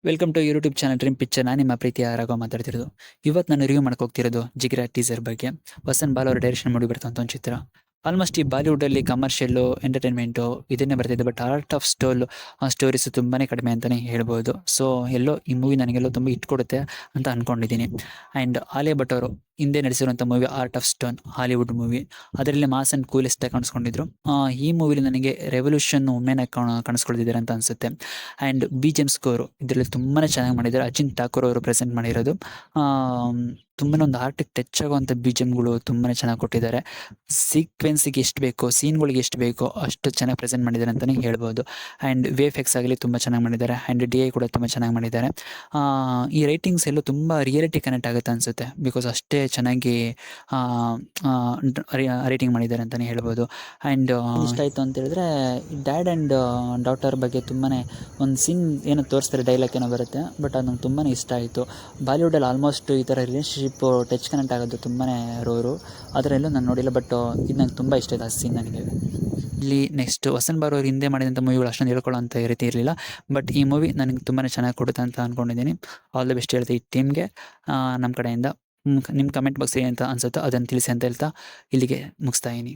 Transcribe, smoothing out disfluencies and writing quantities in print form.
Welcome to YouTube channel Dream Picture. ನಾನು ನಿಮ್ಮ ಪ್ರೀತಿಯ ರಾಘವ ಮಾತಾಡ್ತಿರೋದು. ಇವತ್ತು ನಾನು ರಿವ್ಯೂ ಮಾಡಕ್ಕೆ ಹೋಗ್ತಿರೋದು ಜಿಗಿರ ಟೀಸರ್ ಬಗ್ಗೆ. ವಸಂತ್ ಬಾಲ್ ಅವರ ಡೈರೆಕ್ಷನ್ ಮೂಡಿ ಬರ್ತಂತ ಒಂದು ಚಿತ್ರ. ಆಲ್ಮೋಸ್ಟ್ ಈ ಬಾಲಿವುಡಲ್ಲಿ ಕಮರ್ಷಿಯಲ್ಲು ಎಂಟರ್ಟೈನ್ಮೆಂಟು ಇದನ್ನೇ ಬರ್ತಿದೆ. ಬಟ್ ಆರ್ಟ್ ಆಫ್ ಸ್ಟೋರೀಸ್ ತುಂಬಾನೇ ಕಡಿಮೆ ಅಂತಲೇ ಹೇಳ್ಬೋದು. ಸೊ ಎಲ್ಲೋ ಈ ಮೂವಿ ನನಗೆಲ್ಲೋ ತುಂಬ ಹಿಟ್ ಕೊಡುತ್ತೆ ಅಂತ ಅಂದ್ಕೊಂಡಿದ್ದೀನಿ. ಆ್ಯಂಡ್ ಆಲಿಯಾ ಭಟ್ ಅವರು ಹಿಂದೆ ನಡೆಸಿರುವಂಥ movie heart of stone, Hollywood movie. ಅದರಲ್ಲಿ ಮಾಸ್ ಆ್ಯಂಡ್ ಕೂಲೆಸ್ಟ್ ಆಗಿ ಕಾಣಿಸ್ಕೊಂಡಿದ್ರು. ಈ ಮೂವಿಲಿ ನನಗೆ ರೆವಲ್ಯೂಷನ್ ವುಮೆನ್ ಆಗಿ ಕಾಣಿಸ್ಕೊಳ್ತಿದ್ದಾರೆ ಅಂತ ಅನಿಸುತ್ತೆ. And B G M score ಇದರಲ್ಲಿ ತುಂಬಾ ಚೆನ್ನಾಗಿ ಮಾಡಿದ್ದಾರೆ. ಅಜಿನ್ ಠಾಕೂರ್ ಅವರು ಪ್ರೆಸೆಂಟ್ ಮಾಡಿರೋದು. ತುಂಬಾ ಒಂದು ಆರ್ಟಿಗೆ ಟಚ್ ಆಗುವಂಥ ಬಿ ಜಿ ಎಮ್ಗಳು ತುಂಬಾ ಚೆನ್ನಾಗಿ ಕೊಟ್ಟಿದ್ದಾರೆ. ಸೀಕ್ವೆನ್ಸಿಗೆ ಎಷ್ಟು ಬೇಕೋ, ಸೀನ್ಗಳಿಗೆ ಎಷ್ಟು ಬೇಕೋ ಅಷ್ಟು ಚೆನ್ನಾಗಿ ಪ್ರೆಸೆಂಟ್ ಮಾಡಿದ್ದಾರೆ ಅಂತಲೇ ಹೇಳ್ಬೋದು. ಆ್ಯಂಡ್ ವಿ ಎಫ್ ಎಕ್ಸ್ ಆಗಲಿ ತುಂಬ ಚೆನ್ನಾಗಿ ಮಾಡಿದ್ದಾರೆ. ಆ್ಯಂಡ್ ಡಿ ಐ ಕೂಡ ತುಂಬ ಚೆನ್ನಾಗಿ ಮಾಡಿದ್ದಾರೆ. ಈ ರೈಟಿಂಗ್ಸ್ ಎಲ್ಲೂ ತುಂಬ ರಿಯಾಲಿಟಿ ಕನೆಕ್ಟ್ ಆಗುತ್ತೆ ಅನಿಸುತ್ತೆ. ಬಿಕಾಸ್ ಅಷ್ಟೇ ಚೆನ್ನಾಗಿ ರೈಟಿಂಗ್ ಮಾಡಿದ್ದಾರೆ ಅಂತಲೇ ಹೇಳ್ಬೋದು. ಆ್ಯಂಡ್ ಇಷ್ಟ ಆಯಿತು ಅಂತ ಹೇಳಿದ್ರೆ ಡ್ಯಾಡ್ ಆ್ಯಂಡ್ ಡಾಟರ್ ಬಗ್ಗೆ ತುಂಬಾ ಒಂದು ಸೀನ್ ಏನೋ ತೋರಿಸ್ತಾರೆ, ಡೈಲಾಗ್ ಏನೋ ಬರುತ್ತೆ. ಬಟ್ ಅದು ನಂಗೆ ತುಂಬಾ ಇಷ್ಟ ಆಯಿತು. ಬಾಲಿವುಡಲ್ಲಿ ಆಲ್ಮೋಸ್ಟ್ ಈ ಥರ ರಿಲೇಷನ್ಶಿಪ್ಪು ಟಚ್ ಕನೆಕ್ಟ್ ಆಗೋದು ತುಂಬಾ ರೋರು. ಅದರಲ್ಲೂ ನಾನು ನೋಡಿಲ್ಲ. ಬಟ್ ಇದು ನಂಗೆ ತುಂಬ ಇಷ್ಟ ಆಯಿತು ಆ ಸೀನ್ ನನಗೆ. ಇಲ್ಲಿ ನೆಕ್ಸ್ಟ್ ವಸಂತ್ ಬಾರ್ ಅವರು ಹಿಂದೆ ಮಾಡಿದಂಥ ಮೂವಿಗಳು ಅಷ್ಟೊಂದು ಹೇಳ್ಕೊಳ್ಳೋ ಅಂಥ ರೀತಿ ಇರಲಿಲ್ಲ. ಬಟ್ ಈ ಮೂವಿ ನನಗೆ ತುಂಬಾ ಚೆನ್ನಾಗಿ ಕೊಡುತ್ತೆ ಅಂತ ಅಂದ್ಕೊಂಡಿದ್ದೀನಿ. ಆಲ್ ದ ಬೆಸ್ಟ್ ಹೇಳ್ತೀವಿ ಈ ಟೀಮ್ಗೆ ನಮ್ಮ ಕಡೆಯಿಂದ. ನಿಮ್ಮ ಕಮೆಂಟ್ ಬಾಕ್ಸ್ ಏನಂತ ಅನಿಸುತ್ತೋ ಅದನ್ನು ತಿಳಿಸಿ ಅಂತ ಹೇಳ್ತಾ ಇಲ್ಲಿಗೆ ಮುಗಿಸ್ತಾ ಇದ್ದೀನಿ.